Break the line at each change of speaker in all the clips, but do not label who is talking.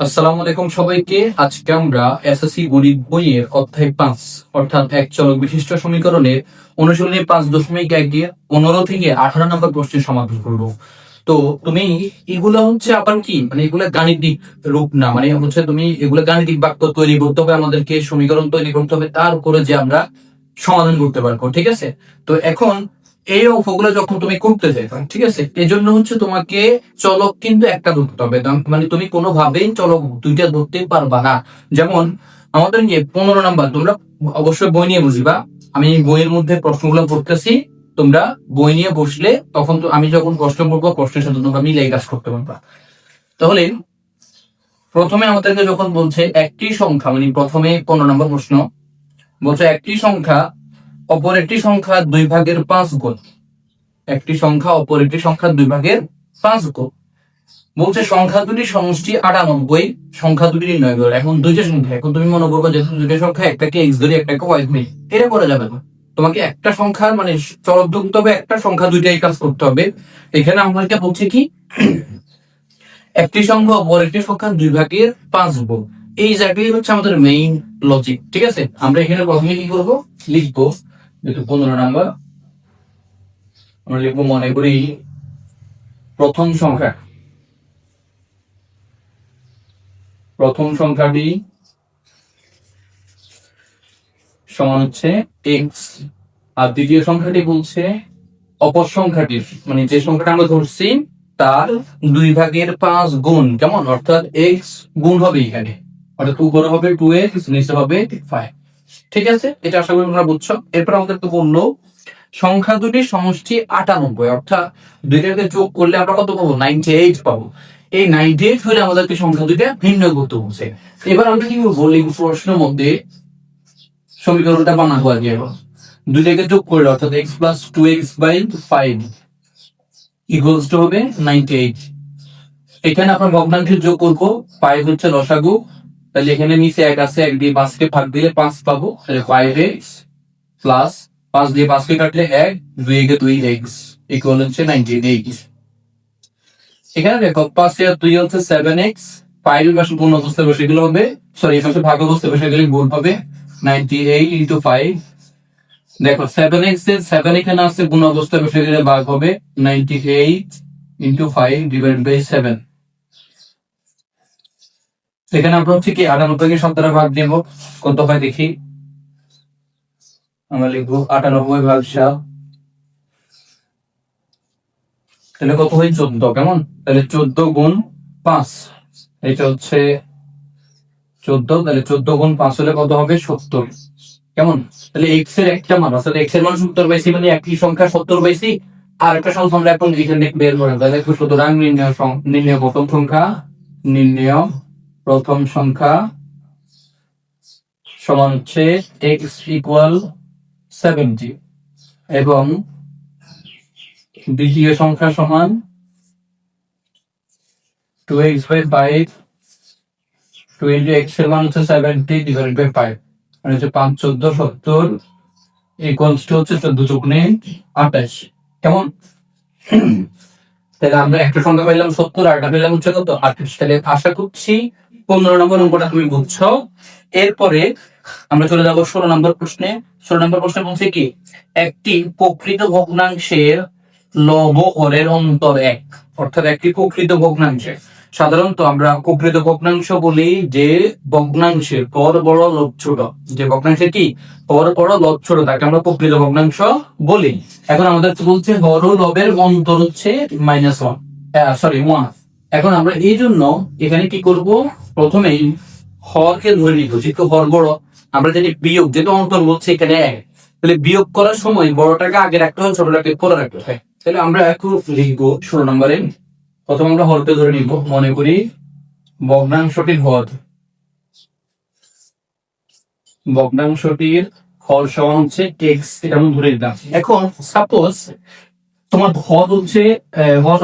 আসসালামু আলাইকুম সবাইকে। আজকে আমরা এসএসসি গণিত বইয়ের অধ্যায় 5 অর্থাৎ এক চলক বিশিষ্ট সমীকরণের অনুশীলনী 5.1 15 থেকে 18 নম্বর প্রশ্নের সমাধান করব। তো তুমি এগুলো হচ্ছে আবার কি মানে এগুলো গাণিতিক রূপ না, মানে হচ্ছে তুমি এগুলো গাণিতিক বাক্য তৈরি করতে হবে, আমাদেরকে সমীকরণ তৈরি করতে হবে, তার উপরে যে আমরা সমাধান করতে পারবো। ঠিক আছে? তো এখন এই অঙ্কগুলো যখন তুমি করতে যাবে, ঠিক আছে, এই জন্য হচ্ছে তোমাকে চলক কিন্তু একটা ধরতে হবে, মানে তুমি কোনোভাবেই চলক দুইটা ধরতে পারবা না। যেমন আমাদের নিয়ে 15 নাম্বার, তোমরা অবশ্যই বই নিয়ে বুঝিবা। আমি বইয়ের মধ্যে প্রশ্নগুলো পড়তেছি, তোমরা বই নিয়ে বসলে তখন তো আমি যখন প্রশ্ন পড়বো প্রশ্নের সাথে তোমরা মিলাই কাজ করতে পারবা। তাহলে প্রথমে আমাদেরকে যখন বলছে একটি সংখ্যা, মানে প্রথমে 15 নম্বর প্রশ্ন বলছে একটি সংখ্যা অপর একটি সংখ্যা 2 ভাগের 5 গুণ। একটি সংখ্যা অপর একটি সংখ্যা 2 ভাগের 5 গুণ। বলছে সংখ্যা দুটির সমষ্টি 98, সংখ্যা দুটি নির্ণয় করো। এখন দুইটা সংখ্যা, এখন তুমি মনে করবে যে দুইটা সংখ্যা, একটাকে এক্স ধরি একটাকে ওয়াই ধরি, এটা করা যাবে না। তোমাকে একটা সংখ্যার মানে চলক ধরতে হবে, একটা সংখ্যা দুইটাই কাজ করতে হবে। এখানে আমাকে বলছে কি একটি সংখ্যা অপর একটি সংখ্যা 2 ভাগের 5 গুণ। এই জায়গায় হচ্ছে আমাদের মেইন লজিক। ঠিক আছে, আমরা এখানে প্রথমে কি করবো, লিখবো 15 নাম্বার আমরা লিখবো, মনে করি প্রথম সংখ্যাটি সমান হচ্ছে এক্স, আর দ্বিতীয় সংখ্যাটি বলছে অপর সংখ্যাটির মানে যে সংখ্যাটা আমরা ধরছি তার 2 ভাগের 5 গুণ। কেমন? অর্থাৎ এক্স গুণ হবে এখানে, অর্থাৎ উপরে হবে 2x, নিচে হবে 5। ঠিক আছে, এটা আশা করি তোমরা বুঝছো। এরপর আমাদের তো বললো সংখ্যা দুটির সমষ্টি 98, অর্থাৎ দুইটাকে যোগ করলে আমরা কত পাবো? 98 পাবো। এই 98 হলে আমাদেরকে সংখ্যা দুইটা ভিন্ন করতে বলছে। এবার আমরা কি করবো, এই প্রশ্নের মধ্যে সমীকরণটা বানাবো আগে। দুইটাকে যোগ করলে অর্থাৎ x plus 2x/5 equals to হবে 98। এখানে আপনার ভগ্নাংশের যোগ করবো, 5 হচ্ছে লসাগু, তাহলে এখানে নিচে 1 আছে, 1 দিয়ে 5 কে ভাগ দিলে 5 পাবো, তাহলে 5x প্লাস 5 দিয়ে 5 কে কাটলে 1, 2 একে 2x ইকুয়াল হচ্ছে 98। এখানে দেখো 5 আর 2 হচ্ছে 7x, 5 এর পাশে পূর্ণ অবস্থায় বসে গেলে হবে, সরি এই পাশে ভাগ অবস্থায় বসে গেলে গুণ হবে 98 ইনটু 5। দেখো 7x এর 7 এখানে আছে, গুণ অবস্থায় বসে গেলে ভাগ হবে 98 ইনটু 5 ডিভাইড বাই 7। এখানে আমরা হচ্ছে কি 98 কে 7 দ্বারা ভাগ দেব, কত হয় দেখি। আমরা লিখবো 98 ভাগ 7, তাহলে কত হয় 14। কেমন? তাহলে 14 গুণ 5, এটা হচ্ছে 14, তাহলে 14 গুণ 5 হলে কত হবে? 70। কেমন? তাহলে x এর একটা মান, অর্থাৎ x এর মান 70 পাইছি, মানে একই সংখ্যা 70 পাইছি। আর একটা সংখ্যা আমরা এখন এখানে বের করব, তাহলে সুতরাং নির্ণয় প্রথম সংখ্যা সমান হচ্ছে x ইকুয়াল 70 এবং দ্বিতীয় সংখ্যা সমান 2x/5, 2 into x এর মান হচ্ছে 70 ডিভাইডেড বাই 5, মানে হচ্ছে 5 14 70 ইকুয়ালস টু হচ্ছে 14 যোগ 9 28। কেমন? তাহলে আমরা একটা সংখ্যা পাইলাম 70 আর একটা পেলাম হচ্ছে কত? 28। তাহলে আশা করছি 15 নম্বর অঙ্কটা তুমি বুঝছো। এরপরে আমরা চলে যাবো 16 নম্বর প্রশ্নে। 16 নম্বর প্রশ্নে বলছে কি একটি প্রকৃত ভগ্নাংশের লব হরের অন্তর 1, অর্থাৎ একটি প্রকৃত ভগ্নাংশে, সাধারণত আমরা প্রকৃত ভগ্নাংশ বলি যে ভগ্নাংশের পর বড় লব ছোট, যে ভগ্নাংশের কি পর বড় লব ছোট তাকে আমরা প্রকৃত ভগ্নাংশ বলি। এখন আমাদের বলছে হর ও লবের অন্তর হচ্ছে -1, সরি 1। এখন আমরা এই জন্য এখানে কি করব, প্রথমেই হরকে ধরে নিব, যেহেতু হর বড়। আমরা জানি বিয়োগ, যেহেতু অন্তর বলছে এখানে 1, তাহলে বিয়োগ করার সময় বড়টাকে আগে রাখতে হয়, ছোটটাকে পরে রাখতে হয়। তাহলে আমরা এখন লিখবো 16 নম্বরে, প্রথম আমরা হরকে ধরে নিব, মনে করি ভগ্নাংশটির হর সমান হচ্ছে x, এটা আমি ধরে দিলাম। এখন সাপোজ তোমার হর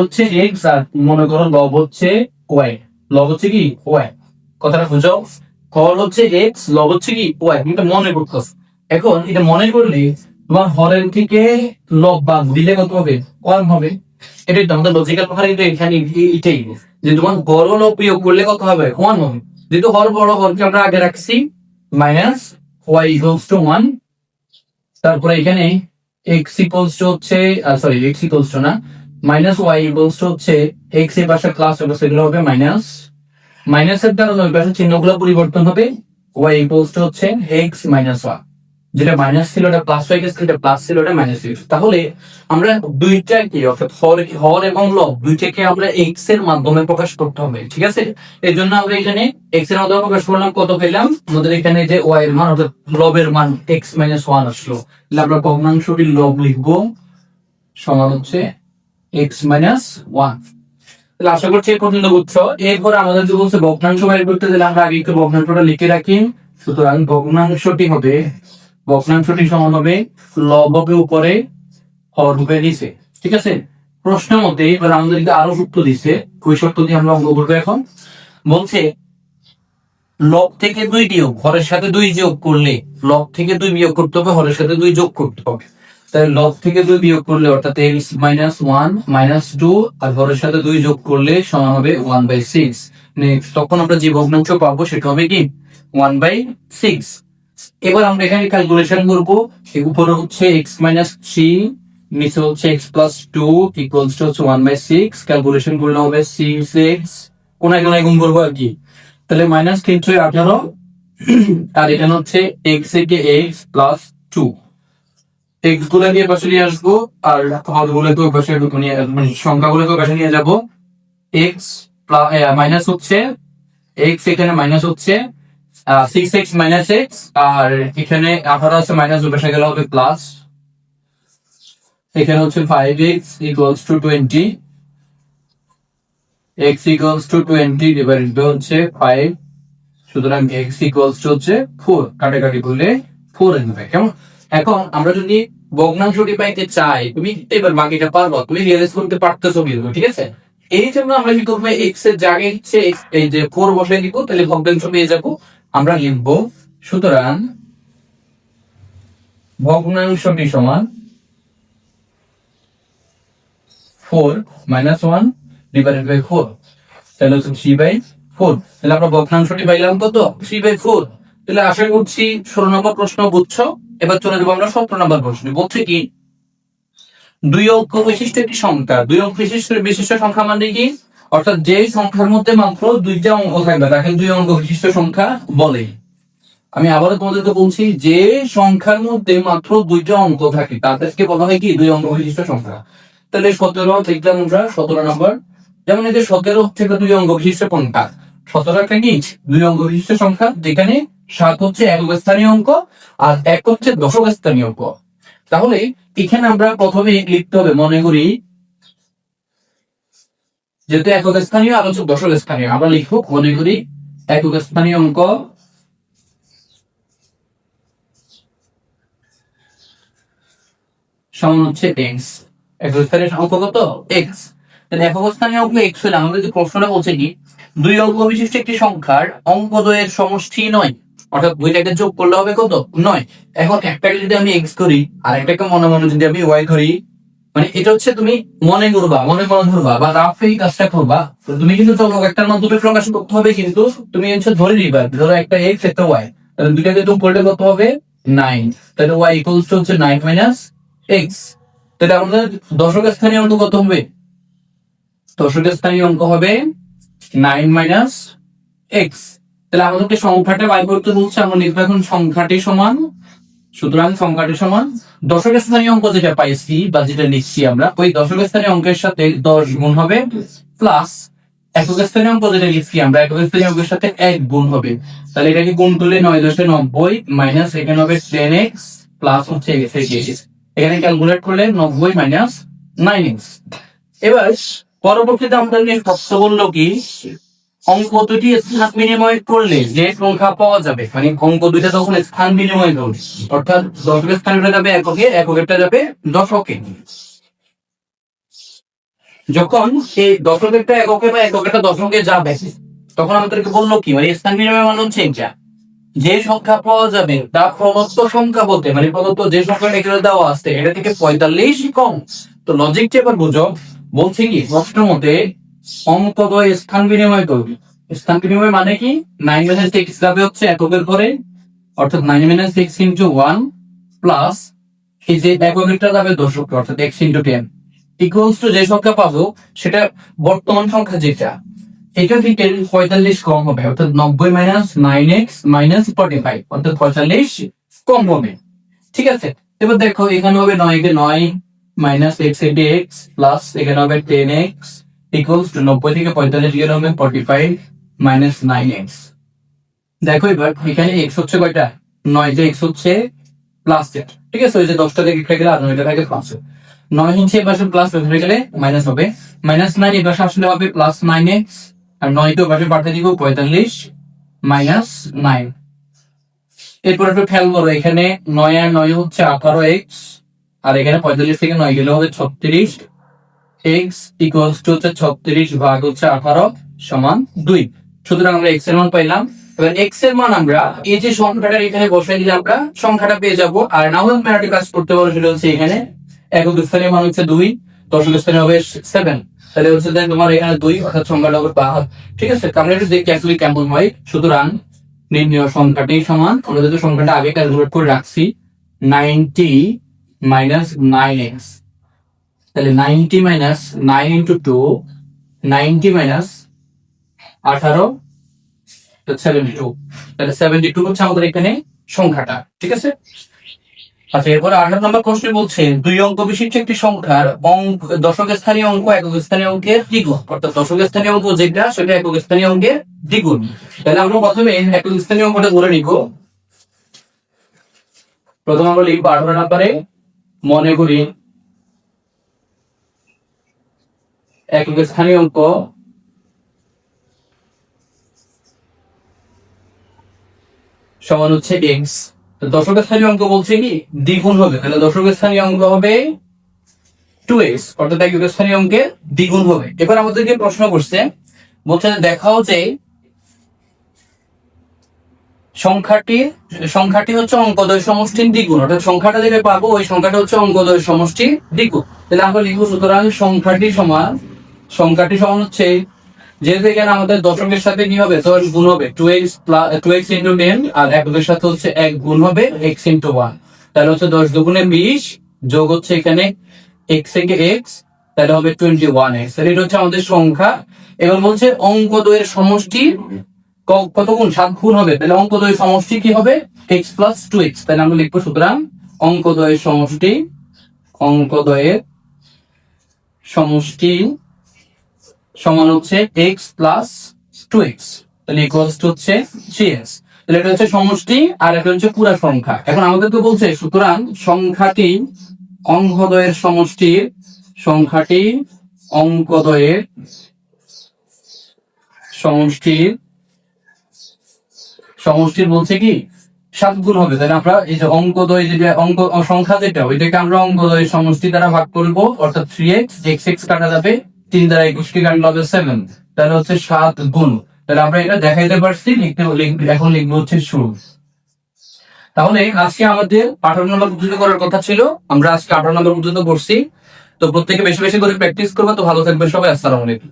হচ্ছে x আর মনে করো লব হচ্ছে y, লব হচ্ছে কি y, কথাটা বুঝো। হর হচ্ছে x, লব হচ্ছে কি y, এটা মনে করতেছ। এখন এটা মনে করলে তোমার হরের থেকে লব বাদ দিলে কত হবে? 1 হবে। এটাই তো আমাদের লজিক্যাল কথা, এখানে এটাই। যে তোমার হর ও লব বিয়োগ করলে কত হবে 1 হবে। যেহেতু বড় হরকে আমরা আগে রাখছি মাইনাস ওয়াই ইকুয়ালস টু 1, তারপরে এখানে এক্স ইকুয়ালস টু হচ্ছে সরি এক্স ইকুয়ালস টু না, মাইনাস ওয়াই ইকুয়ালস টু হচ্ছে এক্স এর পাশে প্লাস হবে, সেগুলো হবে মাইনাস, মাইনাসের কারণে ওই পাশে চিহ্নগুলো পরিবর্তন হবে, ওয়াই ইকুয়ালস টু হচ্ছে এক্স মাইনাস ওয়ান, যেটা মাইনাস ছিল ওটা প্লাস হয়ে গেছে, যেটা প্লাস ছিল ওটা মাইনাস হয়ে গেছে। তাহলে আমরা দুইটাকে অর্থাৎ হর এবং লব দুইটাকে আমরা এক্স এর মাধ্যমে প্রকাশ করতে হবে, ঠিক আছে। এই জন্য আমরা এখানে এক্স এর মাধ্যমে প্রকাশ করলাম, কত পেলাম আমাদের এখানে যে ওয়াই এর মান অর্থাৎ লবের মান এক্স মাইনাস ওয়ান আসলো, তাহলে আমরা ভগ্নাংশটির লব লিখবো সমান হচ্ছে এক্স মাইনাস ওয়ান। তাহলে আশা করছি এই পর্যন্ত বুঝছো। এরপর আমাদের যে বলছে ভগ্নাংশ বাইর করতে, দিলে আমরা আগে একটু ভগ্নাংশটা লিখে রাখি। সুতরাং ভগ্নাংশটি সমান হবে লব হবে উপরে হর হবে নিচে, ঠিক আছে। প্রশ্নের মধ্যে এবার আমাদেরকে আরো সূত্র দিচ্ছে, ওই সূত্র দিয়ে আমরা অঙ্ক করবো। এখন বলছে লব থেকে 2 বিয়োগ হরের সাথে 2 যোগ করলে, লব থেকে 2 বিয়োগ করতে হবে, হরের সাথে 2 যোগ করতে হবে। তাহলে লব থেকে 2 বিয়োগ করলে অর্থাৎ এক্স মাইনাস 1 মাইনাস 2 আর হরের সাথে 2 যোগ করলে সমান হবে 1/6। নেক্সট তখন আমরা যে ভগ্নাংশ পাবো সেটা হবে কি 1/6। এবার আমরা এখানে ক্যালকুলেশন করবো, উপরে হচ্ছে এক্স মাইনাস 3, নিচে হচ্ছে এক্স প্লাস 2 ইকুয়ালস টু হচ্ছে 1/6। ক্যালকুলেশন করলে হবে 6x, কোনায় কোনায় গুণ করবো আর কি। তাহলে মাইনাস 318 আর এখানে হচ্ছে এক্স থেকে এক্স প্লাস 2, এক্স গুলো দিয়ে পাশে নিয়ে আসবো আর হর গুলোকে পাশে নিয়ে মানে সংখ্যাগুলোকে পাশে নিয়ে যাবো। এক্স মাইনাস হচ্ছে এক্স, এখানে মাইনাস হচ্ছে 6x মাইনাস এক্স, আর এখানে 18 আছে মাইনাস পাশে গেলে হবে প্লাস, এখানে হচ্ছে 5x equals to 20, x equals to 20 divided by হচ্ছে 5, সুতরাং x ইকুয়ালস টু হচ্ছে 4, কাটাকাটি করলে 4 আসবে। কেমন? এখন আমরা যদি ভগ্নাংশটি পাইতে চাই, তুমি এবার বাকিটা পারবো, তুমি রিয়ালাইজ করতে পারতেছো কিন্তু, ঠিক আছে। এই জন্য আমরা কি করবো, x এর জায়গায় হচ্ছে এই যে 4 বসাই দিব, তাহলে ভগ্নাংশ পেয়ে যাবো। আমরা লিখবো সুতরাং ভগ্নাংশটি সমান 4 মাইনাস 1 ডিভাইডেড বাই 4, তাহলে হচ্ছে 3/4। তাহলে আমরা ভগ্নাংশটি পাইলাম কত 3/4। তাহলে আশা করছি 16 নম্বর প্রশ্ন বুঝছো। এবার চলে যাবো আমরা 17 নম্বর প্রশ্ন। বলছে কি 2 অঙ্ক বিশিষ্ট একটি সংখ্যা, 2 অঙ্ক বিশিষ্ট সংখ্যা মানে কি, অর্থাৎ যে সংখ্যার মধ্যে মাত্র 2টা অঙ্ক থাকবে তাকে 2 অঙ্ক বিশিষ্ট সংখ্যা বলে। আমি আবারও তোমাদেরকে বলছি, যে সংখ্যার মধ্যে মাত্র 2টা অঙ্ক থাকে তাদেরকে বলা হয় কি 2 অঙ্ক বিশিষ্ট সংখ্যা। তাহলে 17 দেখলাম আমরা 17 নম্বর, যেমন এই যে 17 থেকে 2 অঙ্ক বিশিষ্ট সংখ্যা, 17 একটা কি 2 অঙ্ক বিশিষ্ট সংখ্যা, যেখানে 7 হচ্ছে একক স্থানীয় অঙ্ক আর 1 হচ্ছে দশক স্থানীয় অঙ্ক। তাহলে এখানে আমরা প্রথমে লিখতে হবে, মনে করি যেহেতু একক স্থানীয় আর হচ্ছে দশক স্থানীয়, আমরা লিখবো মনে করি একক স্থানীয় অঙ্ক সমান হচ্ছে এক্স। একক স্থানীয় অঙ্ক কত এক্স। তাহলে একক স্থানীয় অঙ্ক এক্স হলে আমাদের যে প্রশ্নটা বলছে কি 2 অঙ্ক বিশিষ্ট একটি সংখ্যার অঙ্কদ্বয়ের সমষ্টি 9, অর্থাৎ দুইটাকে যোগ করলে হবে কত 9। এখন একটাকে যদি আমি এক্স করি আর একটাকে মনে মনে যদি আমি ওয়াই ধরি, মানে এটা হচ্ছে তুমি মনে করবা, মনে ধরবা বা রাফে এই কাজটা করবা, তুমি কিন্তু চলক একটার মাধ্যমে প্রকাশ করতে হবে, কিন্তু তুমি হচ্ছে ধরে নিবা, ধরো একটা এক্স একটা ওয়াই, তাহলে দুইটাকে যোগ করলে কত হবে 9, তাহলে ওয়াই ইকুয়ালস টু হচ্ছে 9 মাইনাস এক্স। তাহলে আমাদের দশক স্থানীয় অঙ্ক কত হবে, দশক স্থানীয় অঙ্ক হবে 9 মাইনাস এক্স। তাহলে আমাদেরকে সংখ্যাটা বাইর করতে বলছে, আমরা লিখবো এখন সংখ্যাটি সমান, সুতরাং সংখ্যাটি সমান দশক স্থানীয় অঙ্ক যেটা পাইছি বা যেটা লিখছি আমরা, ওই দশক স্থানীয় অঙ্কের সাথে 10 গুণ হবে প্লাস একক স্থানীয় অঙ্ক যেটা লিখছি আমরা, একক স্থানীয় অঙ্কের সাথে 1 গুণ হবে। তাহলে এটাকে গুণ করলে 9 10 90 মাইনাস এখানে হবে 10x প্লাস হচ্ছে এখানে ক্যালকুলেট করলে 90 মাইনাস 9x। এবার পরবর্তীতে আমাদের প্রশ্ন বললো কি অঙ্ক দুটি স্থান বিনিময় করলে যে সংখ্যা পাওয়া যাবে, মানে অঙ্ক দুইটা তখন স্থান বিনিময় করবে, অর্থাৎ দশকের স্থানটা যাবে এককে, এককেরটা যাবে দশকে। যখন এই দশকেরটা এককে বা এককেরটা দশকে যাবে, তখন আমাদেরকে বললো কি মানে স্থান বিনিময় মানে হচ্ছে এটা, যে সংখ্যা পাওয়া যাবে তা প্রদত্ত সংখ্যা বলতে, মানে প্রদত্ত যে সংখ্যাটা এখানে দেওয়া আছে এটা থেকে 45 কম। তো লজিকটা এবার বুঝো, বলছে কি প্রশ্নের মধ্যে অঙ্কদ্বয় স্থান বিনিময় করবে। স্থান বিনিময় মানে কি, 9 - 6 যাবে হচ্ছে এককের পরে, অর্থাৎ 9 - 6 ইন্টু 1 প্লাস এই যে এককেরটা যাবে দশকে, অর্থাৎ x ইন্টু 10 ইকুয়ালস টু যে সংখ্যা পাবো সেটা বর্তমান সংখ্যা যেটা, এটা থেকে 45 কম হবে, অর্থাৎ 90 - 9x - 45, অর্থাৎ 45 কম হবে। ঠিক আছে, এবার দেখো এখানে হবে 9 কে 9 minus x into x plus এখানে হবে 10x ইকুয়ালস টু 90 থেকে 45 গেলে হবে 45 মাইনাস 9x। দেখো এবার এখানে x হচ্ছে কয়টা, 9 তে x হচ্ছে প্লাস, ঠিক আছে, ওই যে 10টা থেকে গেলে আর 9টা থেকে প্লাস, 9 হচ্ছে এই পাশে প্লাস হয়ে গেলে মাইনাস হবে, মাইনাস 9 এই পাশে আসলে হবে প্লাস 9x, আর 9 তো পাশে পাল্টে দিব 45 মাইনাস 9। এরপর একটু খেয়াল করো, এখানে 9 আর 9 হচ্ছে 18x, আর এখানে 45 থেকে 9 গেলে হবে 36x ইকুয়ালস টু হচ্ছে 36 ভাগ হচ্ছে 18 সমান 2। সুতরাং আমরা x এর মান পাইলাম। এবার x এর মান আমরা এই যে সংখ্যাটা এখানে বসাই দিলে আমরা সংখ্যাটা পেয়ে যাব। আর না হলে আমরা একটা কাজ করতে পারবো, সেটা হচ্ছে এখানে একক স্থানীয় মান হচ্ছে 2, দশক স্থানীয় হবে 7, তাহলে হচ্ছে দেন তোমার এখানে 2 অর্থাৎ সংখ্যাটা হবে 5। ঠিক আছে, আমরা একটু দেখি আসলে কেমন হয়। সুতরাং নির্ণয় সংখ্যাটি সমান, আমরা যদি সংখ্যাটা আগে ক্যালকুলেট করে রাখছি 90 মাইনাস 9x, তাহলে 90 মাইনাস 9 ইন্টু 2, 90 মাইনাস 18 72, তাহলে 72 হচ্ছে আমাদের এখানে সংখ্যাটা। ঠিক আছে, আচ্ছা এরপরে 18 নম্বর প্রশ্ন বলছে 2 অঙ্ক বিশিষ্ট একটি সংখ্যার দশক স্থানীয় অঙ্ক একক স্থানীয় অঙ্কের দ্বিগুণ, অর্থাৎ দশক স্থানীয় অঙ্ক যেটা সেটা একক স্থানীয় অঙ্কের দ্বিগুণ। তাহলে আমরা প্রথমে একক স্থানীয় অঙ্কটা ধরে নিব। প্রথমে আমরা লিখবো 18 নম্বরে, মনে করি একক স্থানীয় অঙ্ক সমান হচ্ছে x, দশক স্থানীয় অঙ্ক বলছে কি দ্বিগুণ হবে, তাহলে দশক স্থানীয় অঙ্ক হবে 2x, অর্থাৎ একক স্থানীয় অঙ্কের দ্বিগুণ হবে। এবার আমাদেরকে প্রশ্ন করছে, বলছে দেখাও যে সংখ্যাটি হচ্ছে অঙ্কদ্বয় সমষ্টির দ্বিগুণ, অর্থাৎ সংখ্যাটা যেটা পাবো ওই সংখ্যাটা হচ্ছে অঙ্কদ্বয় সমষ্টির দ্বিগুণ। তাহলে আমরা লিখবো সুতরাং সংখ্যাটি সমান হচ্ছে, যেহেতু এখানে আমাদের দশকের সাথে কি হবে, 10 গুণ হবে 2x ইন্টু 10, আর এককের সাথে হচ্ছে 1 গুণ হবে x ইন্টু 1, তাহলে হচ্ছে 10 দুগুণে 20 যোগ হচ্ছে এখানে x থেকে x, তাহলে হবে 21x। তাহলে এটা হচ্ছে আমাদের সংখ্যা। এবার বলছে অঙ্কদ্বয়ের সমষ্টি কত গুণ, 7 গুণ হবে, তাহলে অঙ্কদ্বয়ের সমষ্টি কি হবে x প্লাস 2x, তাহলে আমরা লিখবো সুতরাং অঙ্কদ্বয়ের সমষ্টি সমান হচ্ছে x প্লাস 2x, তাহলে ইকুয়ালস টু হচ্ছে 3x। তাহলে এটা হচ্ছে সমষ্টি আর এটা হচ্ছে পুরা সংখ্যা। এখন আমাদেরকে বলছে সুতরাং সংখ্যাটি অঙ্কদ্বয়ের সমষ্টির বলছে কি 7 গুণ হবে, তাহলে আমরা এই যে অঙ্কদ্বয় যেটা সংখ্যা যেটা ওইটাকে আমরা অঙ্কদ্বয়ের সমষ্টি দ্বারা ভাগ করব, অর্থাৎ 3x, x কাটা যাবে, 3 দ্বারা 21 কে কাটলে হবে 7, তাহলে হচ্ছে 7 গুণ। তাহলে আমরা এটা দেখাইতে পারছি, এখন লিখবো হচ্ছে শুরু। তাহলে আজকে আমাদের 18 নম্বর পর্যন্ত করার কথা ছিল, আমরা আজকে 18 নম্বর পর্যন্ত করছি। তো প্রত্যেকে বেশি বেশি করে প্র্যাকটিস করবো। তো ভালো থাকবে সবাই, আসসালামু আলাইকুম।